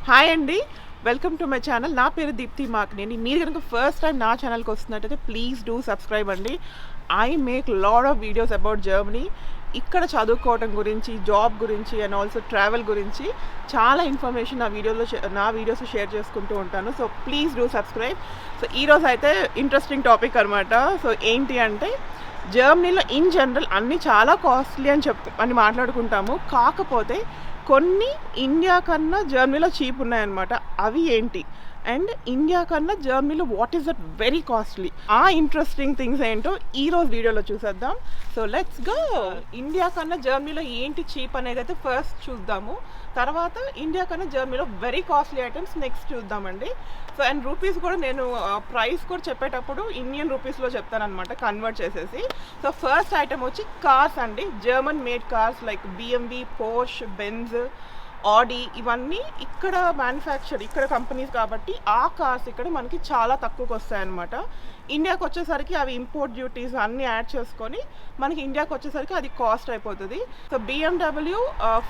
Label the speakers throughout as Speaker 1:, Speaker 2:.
Speaker 1: Hi అండి, welcome to my channel. నా పేరు దీప్తి మాకినేని. మీరు కనుక ఫస్ట్ టైం నా ఛానల్కి వస్తున్నట్టయితే ప్లీజ్ డూ సబ్స్క్రైబ్ అండి. I make lot of videos about Germany. ఇక్కడ చదువుకోవడం గురించి, జాబ్ గురించి అండ్ ఆల్సో ట్రావెల్ గురించి చాలా ఇన్ఫర్మేషన్ నా వీడియోస్ షేర్ చేసుకుంటూ ఉంటాను. So please do subscribe. So ఈరోజు అయితే ఇంట్రెస్టింగ్ టాపిక్ అనమాట. సో ఏంటి అంటే, జర్మనీలో ఇన్ జనరల్ అన్నీ చాలా కాస్ట్లీ అని మాట్లాడుకుంటాము. కాకపోతే కొన్ని ఇండియా కన్నా జర్మనీలో చీప్ ఉన్నాయన్నమాట. అవి ఏంటి, అండ్ ఇండియా కన్నా జర్మనీలో what is that very costly, ఆ ఇంట్రెస్టింగ్ థింగ్స్ ఏంటో ఈరోజు వీడియోలో చూసేద్దాం. So let's go. ఇండియా కన్నా జర్మనీలో ఏంటి చీప్ అనేది అయితే ఫస్ట్ చూద్దాము. తర్వాత ఇండియా కన్నా జర్మనీలో వెరీ కాస్ట్లీ ఐటమ్స్ నెక్స్ట్ చూద్దామండి. సో అండ్ రూపీస్ కూడా నేను ప్రైస్ కూడా చెప్పేటప్పుడు ఇండియన్ రూపీస్లో చెప్తానమాట, కన్వర్ట్ చేసేసి. సో ఫస్ట్ ఐటమ్ వచ్చి కార్స్ అండి. జర్మన్ మేడ్ కార్స్ లైక్ బిఎంవి, పోర్ష్, బెంజ్, ఆడి, ఇవన్నీ ఇక్కడ మ్యానుఫ్యాక్చర్, ఇక్కడ కంపెనీస్ కాబట్టి ఆ కార్స్ ఇక్కడ మనకి చాలా తక్కువకి వస్తాయన్నమాట. ఇండియాకి వచ్చేసరికి అవి ఇంపోర్ట్ డ్యూటీస్ అన్నీ యాడ్ చేసుకొని మనకి ఇండియాకి వచ్చేసరికి అది కాస్ట్ అయిపోతుంది. సో BMW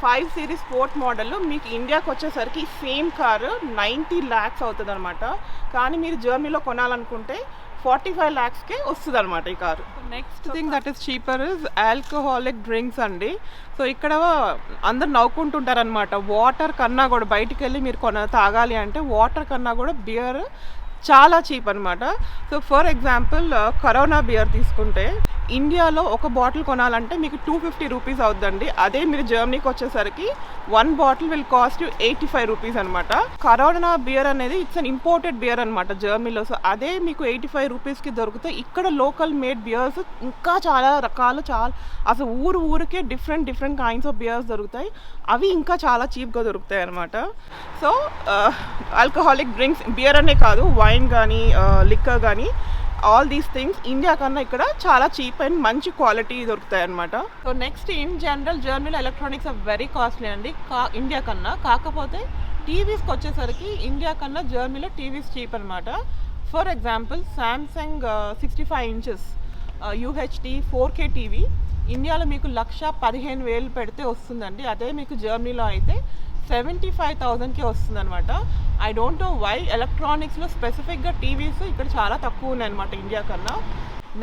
Speaker 1: 5 Series స్పోర్ట్ మోడల్లో మీకు ఇండియాకి వచ్చేసరికి సేమ్ కారు 90 lakhs అవుతుంది అనమాట. కానీ మీరు జర్మనీలో కొనాలనుకుంటే 45 lakhsకే వస్తుంది అనమాట ఈ car. Next thing that is cheaper is alcoholic drinks అండి. సో ఇక్కడ అందరు నవ్వుకుంటుంటారనమాట. వాటర్ కన్నా కూడా బయటికి వెళ్ళి మీరు తాగాలి అంటే వాటర్ కన్నా కూడా బియర్ చాలా చీప్ అనమాట. So for example Corona beer తీసుకుంటే ఇండియాలో ఒక బాటిల్ కొనాలంటే మీకు 250 రూపీస్ అవుతుందండి. అదే మీరు జర్మనీకి వచ్చేసరికి 1 bottle will cost you 85 rupees అనమాట. కరోనా బియర్ అనేది ఇట్స్ అన్ ఇంపోర్టెడ్ బియర్ అనమాట జర్మనీలో. సో అదే మీకు 85 రూపీస్కి దొరుకుతాయి. ఇక్కడ లోకల్ మేడ్ బియర్స్ ఇంకా చాలా రకాలు, అసలు ఊరికే డిఫరెంట్ కైండ్స్ ఆఫ్ బియర్స్ దొరుకుతాయి. అవి ఇంకా చాలా చీప్గా దొరుకుతాయి అనమాట. సో ఆల్కహాలిక్ డ్రింక్స్, బియర్ అనే కాదు, వైన్ కానీ లిక్కర్ కానీ, ఆల్ దీస్ థింగ్స్ ఇండియా కన్నా ఇక్కడ చాలా చీప్ అండ్ మంచి క్వాలిటీ దొరుకుతాయి అనమాట. సో నెక్స్ట్ ఇన్ జనరల్ జర్మనీలో ఎలక్ట్రానిక్స్ ఆర్ వెరీ కాస్ట్లీ అండి ఇండియా కన్నా. కాకపోతే టీవీస్కి వచ్చేసరికి ఇండియా కన్నా జర్మనీలో టీవీస్ చీప్ అనమాట. For example Samsung 65 inches UHD 4K TV ఇండియాలో మీకు 1,15,000 పెడితే వస్తుందండి. అదే మీకు జర్మనీలో అయితే 75,000కే వస్తుంది అనమాట. ఐ డోంట్ నో వై ఎలక్ట్రానిక్స్లో స్పెసిఫిక్గా టీవీస్ ఇక్కడ చాలా తక్కువ ఉన్నాయన్నమాట ఇండియా కన్నా.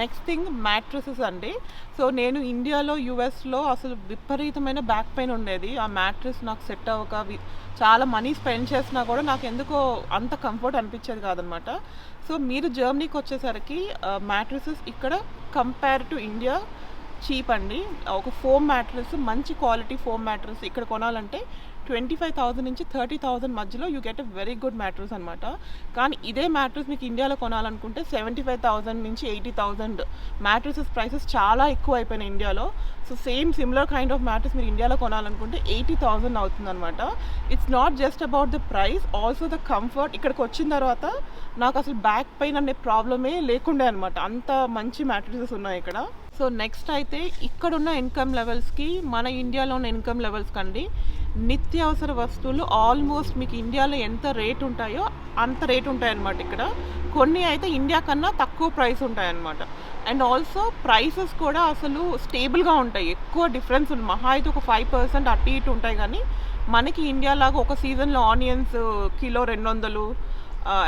Speaker 1: నెక్స్ట్ థింగ్ మ్యాట్రసెస్ అండి. సో నేను ఇండియాలో యూఎస్లో అసలు విపరీతమైన బ్యాక్ పెయిన్ ఉండేది. ఆ మ్యాట్రస్ నాకు సెట్ అవ్వక చాలా మనీ స్పెండ్ చేసినా కూడా నాకు ఎందుకో అంత కంఫర్ట్ అనిపించేది కాదనమాట. సో మీరు జర్మనీకి వచ్చేసరికి మ్యాట్రసెస్ ఇక్కడ కంపేర్ టు ఇండియా చీప్ అండి. ఒక ఫోమ్ మ్యాట్రస్, మంచి క్వాలిటీ ఫోమ్ మ్యాట్రస్ ఇక్కడ కొనాలంటే 25,000 నుంచి 30,000 మధ్యలో you get a very good mattress అనమాట. కానీ ఇదే మ్యాట్రస్ మీకు ఇండియాలో కొనాలనుకుంటే 75,000 నుంచి 80,000 మ్యాట్రసెస్ ప్రైసెస్ చాలా ఎక్కువ అయిపోయినాయి ఇండియాలో. So similar kind of mattress మీరు ఇండియాలో కొనాలనుకుంటే 80,000 అవుతుంది అనమాట. It's not just about the price, also the comfort. ఇక్కడికి వచ్చిన తర్వాత నాకు అసలు బ్యాక్ పెయిన్ అనే ప్రాబ్లమే లేకుండే అనమాట. అంత మంచి మ్యాట్రసెస్ ఉన్నాయి ఇక్కడ. సో నెక్స్ట్ అయితే ఇక్కడున్న ఇన్కమ్ లెవెల్స్కి మన ఇండియాలో ఉన్న ఇన్కమ్ లెవెల్స్ కండి నిత్యావసర వస్తువులు ఆల్మోస్ట్ మీకు ఇండియాలో ఎంత రేట్ ఉంటాయో అంత రేట్ ఉంటాయన్నమాట ఇక్కడ. కొన్ని అయితే ఇండియా కన్నా తక్కువ ప్రైస్ ఉంటాయన్నమాట. అండ్ ఆల్సో ప్రైసెస్ కూడా అసలు స్టేబుల్గా ఉంటాయి. ఎక్కువ డిఫరెన్స్ మహా అయితే ఒక 5% అటు ఇటు ఉంటాయి. కానీ మనకి ఇండియా లాగా ఒక సీజన్లో ఆనియన్స్ కిలో 200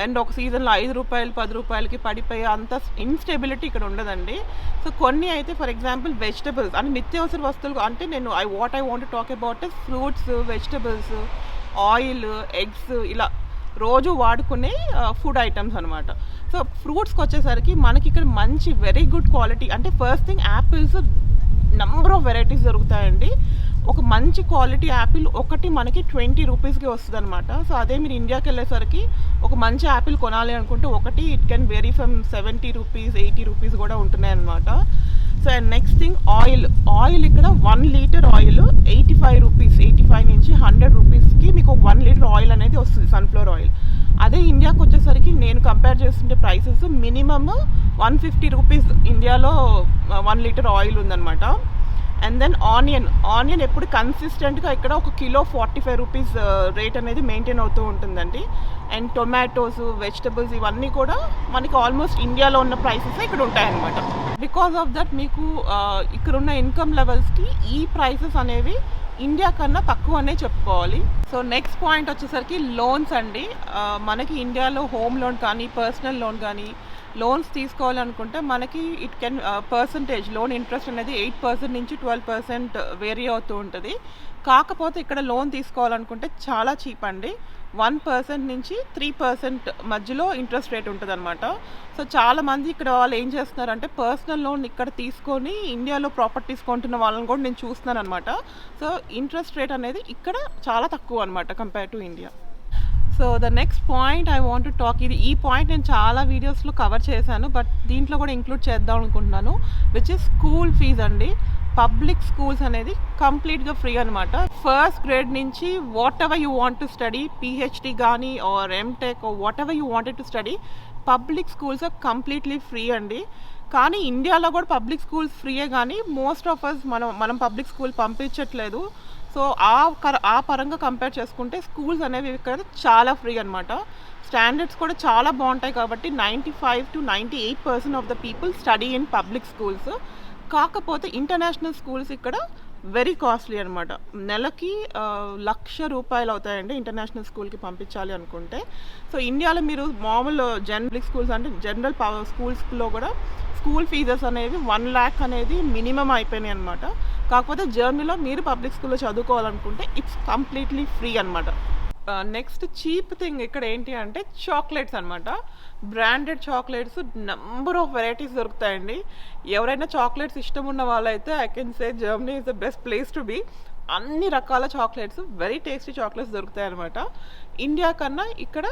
Speaker 1: అండ్ ఒక సీజన్లో 5 రూపాయలు 10 రూపాయలకి పడిపోయే అంత ఇన్స్టెబిలిటీ ఇక్కడ ఉండదండి. సో కొన్ని అయితే ఫర్ ఎగ్జాంపుల్ వెజిటబుల్స్ అంటే నిత్యావసర వస్తువులు అంటే నేను I want talk about fruits, vegetables, oil, eggs, ఇలా రోజు వాడుకునే ఫుడ్ ఐటమ్స్ అనమాట. సో ఫ్రూట్స్కి వచ్చేసరికి మనకి ఇక్కడ మంచి వెరీ గుడ్ క్వాలిటీ అంటే first thing apples number of varieties దొరుకుతాయండి. ఒక మంచి క్వాలిటీ యాపిల్ ఒకటి మనకి 20 రూపీస్కి వస్తుంది అనమాట. సో అదే మీరు ఇండియాకి వెళ్ళేసరికి ఒక మంచి యాపిల్ కొనాలి అనుకుంటే ఒకటి it can very from 70 rupees 80 rupees కూడా ఉంటున్నాయి అనమాట. So and next thing oil ఇక్కడ 1 లీటర్ ఆయిల్ 85 రూపీస్, 85 నుంచి 100 రూపీస్కి మీకు ఒక 1 లీటర్ ఆయిల్ అనేది వస్తుంది, సన్ఫ్లవర్ ఆయిల్. అదే ఇండియాకి వచ్చేసరికి నేను కంపేర్ చేస్తుంటే ప్రైసెస్ మినిమమ్ 150 రూపీస్ ఇండియాలో 1 లీటర్ ఆయిల్ ఉందన్నమాట. అండ్ దెన్ ఆనియన్ ఎప్పుడు కన్సిస్టెంట్గా ఇక్కడ ఒక కిలో 45 రూపీస్ రేట్ అనేది మెయింటైన్ అవుతూ ఉంటుందండి. అండ్ టొమాటోస్, వెజిటబుల్స్ ఇవన్నీ కూడా మనకి ఆల్మోస్ట్ ఇండియాలో ఉన్న ప్రైసెస్ ఇక్కడ ఉంటాయన్నమాట. బికాస్ ఆఫ్ దట్ మీకు ఇక్కడ ఉన్న ఇన్కమ్ లెవెల్స్కి ఈ ప్రైసెస్ అనేవి ఇండియా కన్నా తక్కువనే చెప్పుకోవాలి. సో నెక్స్ట్ పాయింట్ వచ్చేసరికి లోన్స్ అండి. మనకి ఇండియాలో హోమ్ లోన్ కానీ, పర్సనల్ లోన్ కానీ లోన్స్ తీసుకోవాలనుకుంటే మనకి it can percentage loan interest అనేది 8% నుంచి 12% వేరీ అవుతూ ఉంటుంది. కాకపోతే ఇక్కడ లోన్ తీసుకోవాలనుకుంటే చాలా చీప్ అండి. 1% నుంచి 3% మధ్యలో ఇంట్రెస్ట్ రేట్ ఉంటుందన్నమాట. సో చాలామంది ఇక్కడ వాళ్ళు ఏం చేస్తున్నారంటే పర్సనల్ లోన్ ఇక్కడ తీసుకొని ఇండియాలో ప్రాపర్టీస్ కొంటున్న వాళ్ళని కూడా నేను చూస్తున్నాను అనమాట. సో ఇంట్రెస్ట్ రేట్ అనేది ఇక్కడ చాలా తక్కువ అనమాట compare to India. So the next point I want to talk, ఈ పాయింట్ నేను చాలా వీడియోస్లో కవర్ చేశాను, బట్ దీంట్లో కూడా ఇంక్లూడ్ చేద్దాం అనుకుంటున్నాను, విచ్ ఇస్ స్కూల్ ఫీజ్ అండి. పబ్లిక్ స్కూల్స్ అనేది కంప్లీట్గా ఫ్రీ అనమాట. ఫస్ట్ గ్రేడ్ నుంచి whatever you want to study, PhD కానీ or MTech whatever you wanted to study, public schools are completely free అండి. కానీ ఇండియాలో కూడా పబ్లిక్ స్కూల్స్ ఫ్రీయే, కానీ మోస్ట్ ఆఫ్ అస్ మనం పబ్లిక్ స్కూల్ పంపించట్లేదు. సో ఆ పరంగా కంపేర్ చేసుకుంటే స్కూల్స్ అనేవి ఇక్కడ చాలా ఫ్రీ అనమాట. స్టాండర్డ్స్ కూడా చాలా బాగుంటాయి కాబట్టి 95 to 98% of the people study in public schools. కాకపోతే ఇంటర్నేషనల్ స్కూల్స్ ఇక్కడ వెరీ కాస్ట్లీ అనమాట. నెలకి ₹1,00,000 అవుతాయండి ఇంటర్నేషనల్ స్కూల్కి పంపించాలి అనుకుంటే. సో ఇండియాలో మీరు మామూలు జనరల్ స్కూల్స్ అంటే జనరల్ స్కూల్స్లో కూడా స్కూల్ ఫీజెస్ అనేవి 1 lakh అనేది మినిమం అయిపోయినాయి అనమాట. కాకపోతే జర్మనీలో మీరు పబ్లిక్ స్కూల్లో చదువుకోవాలనుకుంటే ఇట్స్ కంప్లీట్లీ ఫ్రీ అనమాట. నెక్స్ట్ చీప్ థింగ్ ఇక్కడ ఏంటి అంటే చాక్లెట్స్ అనమాట. Branded chocolates number of varieties దొరుకుతాయండి. ఎవరైనా చాక్లెట్స్ ఇష్టం ఉన్న వాళ్ళైతే I can say Germany is the best place to be. అన్ని రకాల చాక్లెట్స్, వెరీ టేస్టీ చాక్లెట్స్ దొరుకుతాయి అనమాట. ఇండియా కన్నా ఇక్కడ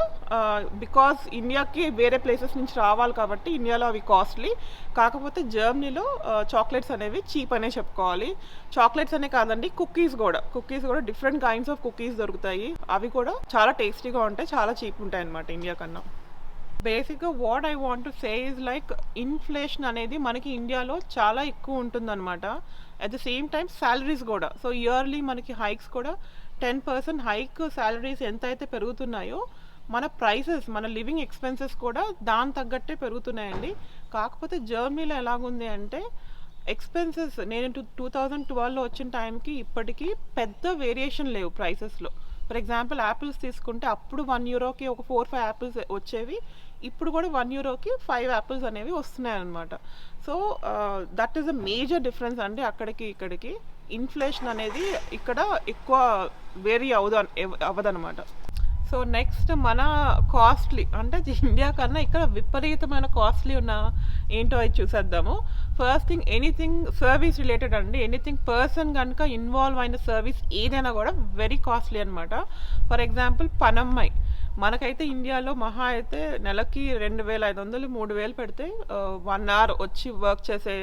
Speaker 1: బికాస్ ఇండియాకి వేరే ప్లేసెస్ నుంచి రావాలి కాబట్టి ఇండియాలో అవి కాస్ట్లీ. కాకపోతే జర్మనీలో చాక్లెట్స్ అనేవి చీప్ అనే చెప్పుకోవాలి. చాక్లెట్స్ అనే కాదండి, కుకీస్ కూడా డిఫరెంట్ కైండ్స్ ఆఫ్ కుకీస్ దొరుకుతాయి. అవి కూడా చాలా టేస్టీగా ఉంటాయి, చాలా చీప్ ఉంటాయి అనమాట ఇండియా కన్నా. బేసిక్గా what I want to say is like inflation అనేది మనకి ఇండియాలో చాలా ఎక్కువ ఉంటుందన్నమాట. At the same time salaries కూడా, సో ఇయర్లీ మనకి హైక్స్ కూడా 10% హైక్ శాలరీస్ ఎంత అయితే పెరుగుతున్నాయో మన ప్రైసెస్, మన లివింగ్ ఎక్స్పెన్సెస్ కూడా దాని తగ్గట్టే పెరుగుతున్నాయండి. కాకపోతే జర్మనీలో ఎలాగుంది అంటే ఎక్స్పెన్సెస్, నేను 2012లో వచ్చిన టైంకి ఇప్పటికీ పెద్ద వేరియేషన్ లేవు ప్రైసెస్లో. ఫర్ ఎగ్జాంపుల్ యాపిల్స్ తీసుకుంటే అప్పుడు €1కి ఒక 4-5 యాపిల్స్ వచ్చేవి, ఇప్పుడు కూడా €1కి 5 యాపిల్స్ అనేవి వస్తున్నాయి అనమాట. So that is a major difference అండి అక్కడికి ఇక్కడికి. ఇన్ఫ్లేషన్ అనేది ఇక్కడ ఎక్కువ వేరీ అవ్వదనమాట. సో నెక్స్ట్ మన కాస్ట్లీ అంటే ఇండియా కన్నా ఇక్కడ విపరీతమైన కాస్ట్లీ ఉన్న ఏంటో అది చూసేద్దాము. First thing anything service related అండి. ఎనీథింగ్ పర్సన్ కనుక ఇన్వాల్వ్ అయిన సర్వీస్ ఏదైనా కూడా వెరీ కాస్ట్లీ అనమాట. ఫర్ ఎగ్జాంపుల్ పనమ్మాయి, మనకైతే ఇండియాలో మహా అయితే నెలకి 2,500 3,000 పెడితే 1 hour వచ్చి వర్క్ చేసే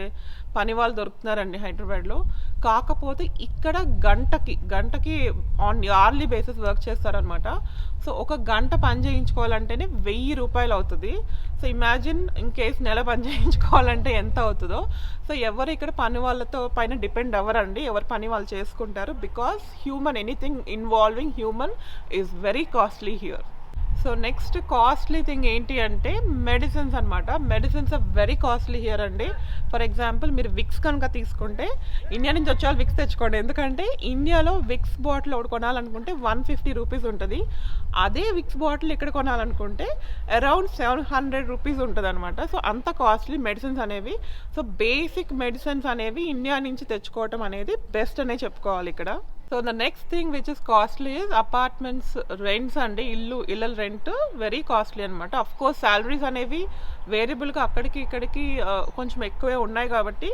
Speaker 1: పని వాళ్ళు దొరుకుతున్నారండి హైదరాబాద్లో. కాకపోతే ఇక్కడ గంటకి ఆన్ ఇయర్లీ బేసిస్ వర్క్ చేస్తారనమాట. సో ఒక గంట పని చేయించుకోవాలంటేనే ₹1,000 అవుతుంది. సో ఇమాజిన్ ఇన్ కేస్ నెల పని చేయించుకోవాలంటే ఎంత అవుతుందో. సో ఎవరు ఇక్కడ పని వాళ్ళతో పైన డిపెండ్ అవ్వరండి, ఎవరి పని వాళ్ళు చేసుకుంటారు. Because human, anything involving human is very costly here. So next costly thing ఏంటి అంటే మెడిసిన్స్ అనమాట. Medicines are very costly here అండి. ఫర్ ఎగ్జాంపుల్ మీరు విక్స్ కనుక తీసుకుంటే, ఇండియా నుంచి వచ్చే వాళ్ళు విక్స్ తెచ్చుకోండి, ఎందుకంటే ఇండియాలో విక్స్ బాటిల్ ఒకటి కొనాలనుకుంటే ₹150 ఉంటుంది. అదే విక్స్ బాటిల్ ఇక్కడ కొనాలనుకుంటే అరౌండ్ ₹700 ఉంటుంది అనమాట. సో అంత కాస్ట్లీ మెడిసిన్స్ అనేవి. సో బేసిక్ మెడిసిన్స్ అనేవి ఇండియా నుంచి తెచ్చుకోవటం అనేది బెస్ట్ అనే చెప్పుకోవాలి ఇక్కడ. So the next thing which is costly is apartments rents అండి. ఇళ్ళ రెంట్ వెరీ కాస్ట్లీ అనమాట. అఫ్ కోర్స్ శాలరీస్ అనేవి వేరియబుల్గా అక్కడికి ఇక్కడికి కొంచెం ఎక్కువే ఉన్నాయి కాబట్టి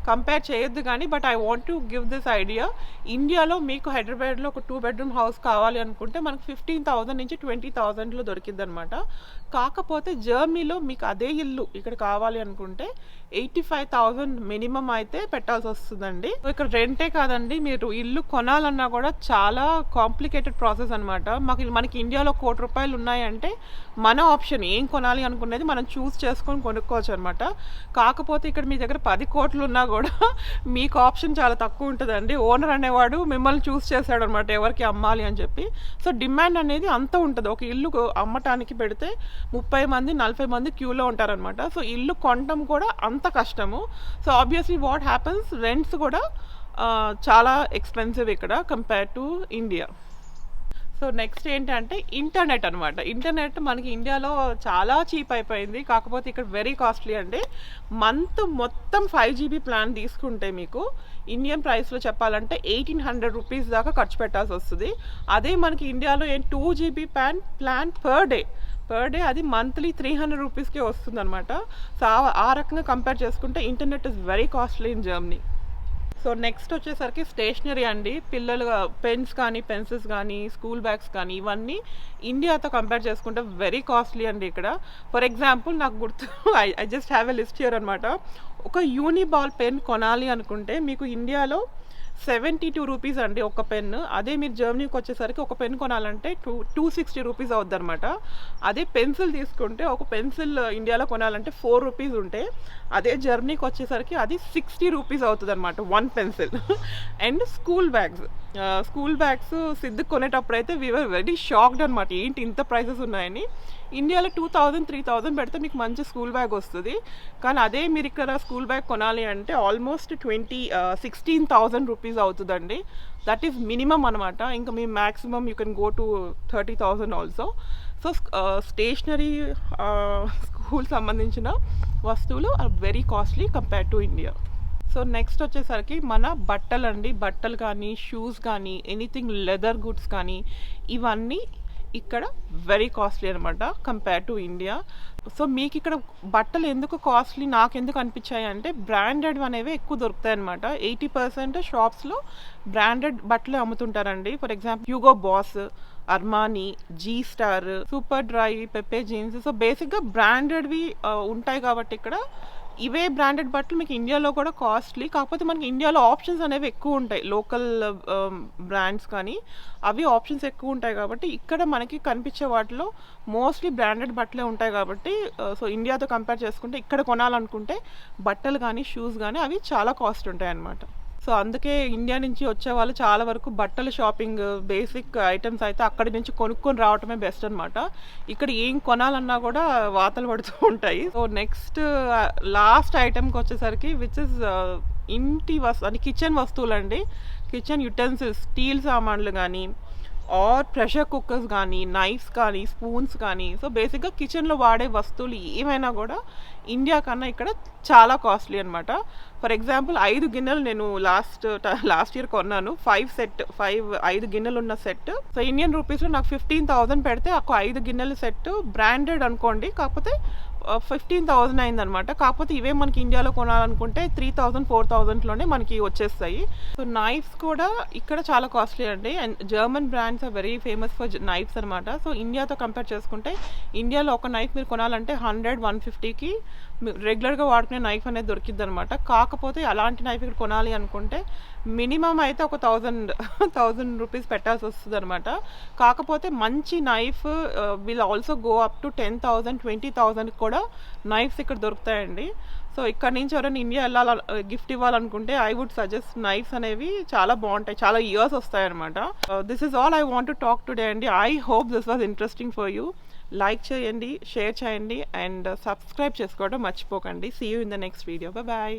Speaker 1: కంపేర్ చేయొద్దు కానీ, but I want to give this idea. ఇండియాలో మీకు హైదరాబాద్లో ఒక 2 bedroom హౌస్ కావాలి అనుకుంటే మనకు 15,000 నుంచి 20,000లో దొరికిద్ది అనమాట. కాకపోతే జర్మనీలో మీకు అదే ఇల్లు ఇక్కడ కావాలి అనుకుంటే 85,000 మినిమం అయితే పెట్టాల్సి వస్తుందండి. ఇక్కడ రెంటే కాదండి, మీరు ఇల్లు కొనాలన్నా కూడా చాలా కాంప్లికేటెడ్ ప్రాసెస్ అనమాట. మనకి ఇండియాలో ₹1,00,00,000 ఉన్నాయంటే మన ఆప్షన్ ఏం కొనాలి అనుకునేది మనం చూస్ చేసుకొని కొనుక్కోవచ్చు అనమాట. కాకపోతే ఇక్కడ మీ దగ్గర 10 కోట్లు ఉన్నా కూడా మీకు ఆప్షన్ చాలా తక్కువ ఉంటుందండి. ఓనర్ అనేవాడు మిమ్మల్ని చూస్ చేశాడు అనమాట ఎవరికి అమ్మాలి అని చెప్పి. సో డిమాండ్ అనేది అంత ఉంటుంది. ఒక ఇల్లు అమ్మటానికి పెడితే 30 మంది 40 మంది క్యూలో ఉంటారనమాట. సో ఇల్లు కొనడం కూడా అంత కష్టము. So obviously what happens, rents కూడా చాలా ఎక్స్పెన్సివ్ ఇక్కడ compare to India. So next ఏంటంటే ఇంటర్నెట్ అనమాట. ఇంటర్నెట్ మనకి ఇండియాలో చాలా చీప్ అయిపోయింది, కాకపోతే ఇక్కడ వెరీ కాస్ట్లీ అండి. మంత్ మొత్తం 5 GB ప్లాన్ తీసుకుంటే మీకు ఇండియన్ ప్రైస్లో చెప్పాలంటే 1800 రూపీస్ దాకా ఖర్చు పెట్టాల్సి వస్తుంది. అదే మనకి ఇండియాలో 2 GB ప్లాన్ పర్ డే అది మంత్లీ 300 రూపీస్కే వస్తుంది అనమాట. సో ఆ రకంగా కంపేర్ చేసుకుంటే internet is very costly in Germany. So next వచ్చేసరికి స్టేషనరీ అండి. పిల్లలు పెన్స్ కానీ పెన్సిల్స్ కానీ స్కూల్ బ్యాగ్స్ కానీ ఇవన్నీ ఇండియాతో కంపేర్ చేసుకుంటే వెరీ కాస్ట్లీ అండి ఇక్కడ. ఫర్ ఎగ్జాంపుల్ నాకు గుర్తు I just have a list here అనమాట. ఒక యూనిబాల్ పెన్ కొనాలి అనుకుంటే మీకు ఇండియాలో 72 రూపీస్ అండి ఒక పెన్. అదే మీరు జర్మనీకి వచ్చేసరికి ఒక పెన్ కొనాలంటే 260 రూపీస్ అవుద్ది అనమాట. అదే పెన్సిల్ తీసుకుంటే ఒక పెన్సిల్ ఇండియాలో కొనాలంటే 4 రూపీస్ ఉంటే అదే జర్మనీకి వచ్చేసరికి అది 60 రూపీస్ అవుతుంది అనమాట 1 pencil. And school bags Siddhu కొనేటప్పుడు అయితే వీఆర్ వెరీ షాక్డ్ అనమాట, ఏంటి ఇంత ప్రైసెస్ ఉన్నాయని. ఇండియాలో 2000-3000 పెడితే మీకు మంచి స్కూల్ బ్యాగ్ వస్తుంది, కానీ అదే మీరు ఇక్కడ స్కూల్ బ్యాగ్ కొనాలి అంటే ఆల్మోస్ట్ 16,000 రూపీస్ అవుతుందండి. దట్ ఈస్ మినిమం అనమాట. ఇంకా మీ maximum you can go to 30,000 also. So stationery school సంబంధించిన వస్తువులు are very costly compare to India. So next వచ్చేసరికి మన బట్టలు కానీ షూస్ కానీ ఎనీథింగ్ లెదర్ గుడ్స్ కానీ ఇవన్నీ ఇక్కడ వెరీ కాస్ట్లీ అనమాట కంపేర్ టు ఇండియా. సో మీకు ఇక్కడ బట్టలు ఎందుకు కాస్ట్లీ నాకు ఎందుకు అనిపించాయి అంటే బ్రాండెడ్ అనేవి ఎక్కువ దొరుకుతాయి అనమాట. 80% షాప్స్లో బ్రాండెడ్ బట్టలు అమ్ముతుంటారండి. For example Hugo Boss, Armani, G Star, Superdry, Pepe Jeans. So బేసిక్గా బ్రాండెడ్వి ఉంటాయి కాబట్టి ఇక్కడ ఇవే బ్రాండెడ్ బట్టలు మీకు ఇండియాలో కూడా కాస్ట్లీ, కాకపోతే మనకి ఇండియాలో ఆప్షన్స్ అనేవి ఎక్కువ ఉంటాయి. లోకల్ బ్రాండ్స్ కానీ అవి ఆప్షన్స్ ఎక్కువ ఉంటాయి కాబట్టి ఇక్కడ మనకి కనిపించే వాటిలో మోస్ట్లీ బ్రాండెడ్ బట్టలే ఉంటాయి కాబట్టి సో ఇండియాతో కంపేర్ చేసుకుంటే ఇక్కడ కొనాలనుకుంటే బట్టలు కానీ షూస్ కానీ అవి చాలా కాస్ట్ ఉంటాయి అన్నమాట. సో అందుకే ఇండియా నుంచి వచ్చే వాళ్ళు చాలా వరకు బట్టల షాపింగ్ బేసిక్ ఐటమ్స్ అయితే అక్కడి నుంచి కొనుక్కొని రావటమే బెస్ట్ అనమాట. ఇక్కడ ఏం కొనాలన్నా కూడా వాతలు పడుతూ ఉంటాయి. సో నెక్స్ట్ లాస్ట్ ఐటమ్కి వచ్చేసరికి విచ్ ఇస్ అంటే కిచెన్ వస్తువులు అండి. కిచెన్ యుటెన్సిల్స్, స్టీల్ సామాన్లు కానీ ఆర్ ప్రెషర్ కుక్కర్స్ కానీ నైఫ్స్ కానీ స్పూన్స్ కానీ సో బేసిక్గా కిచెన్లో వాడే వస్తువులు ఏమైనా కూడా ఇండియా కన్నా ఇక్కడ చాలా కాస్ట్లీ అనమాట. ఫర్ ఎగ్జాంపుల్ 5 గిన్నెలు నేను లాస్ట్ ఇయర్ కొన్నాను. 5 గిన్నెలు ఉన్న సెట్. సో ఇండియన్ రూపీస్లో నాకు 15,000 పెడితే ఒక 5 గిన్నెల సెట్ బ్రాండెడ్ అనుకోండి, కాకపోతే 15,000 అయిందనమాట. కాకపోతే ఇవే మనకి ఇండియాలో కొనాలనుకుంటే 3,000-4,000లోనే మనకి వచ్చేస్తాయి. సో నైఫ్స్ కూడా ఇక్కడ చాలా కాస్ట్లీ అండి. And German brands are very famous for knives అనమాట. సో ఇండియాతో కంపేర్ చేసుకుంటే ఇండియాలో ఒక నైఫ్ మీరు కొనాలంటే 100-150కి రెగ్యులర్గా వాడుకునే నైఫ్ అనేది దొరికిద్ది అనమాట. కాకపోతే అలాంటి నైఫ్ ఇక్కడ కొనాలి అనుకుంటే మినిమం అయితే ఒక 1,000 రూపీస్ పెట్టాల్సి వస్తుంది అనమాట. కాకపోతే మంచి knife will also go up to 10,000, 20,000 కూడా నైఫ్స్ ఇక్కడ దొరుకుతాయండి. సో ఇక్కడ నుంచి ఎవరైనా ఇండియా గిఫ్ట్ ఇవ్వాలనుకుంటే ఐ వుడ్ సజెస్ట్ నైఫ్స్ అనేవి చాలా బాగుంటాయి, చాలా ఇయర్స్ వస్తాయి అనమాట. This is all I want to talk today అండి. I hope this was interesting for you. Like చేయండి, షేర్ చేయండి అండ్ సబ్స్క్రైబ్ చేసుకోవడం మర్చిపోకండి. See you in the next video. Bye.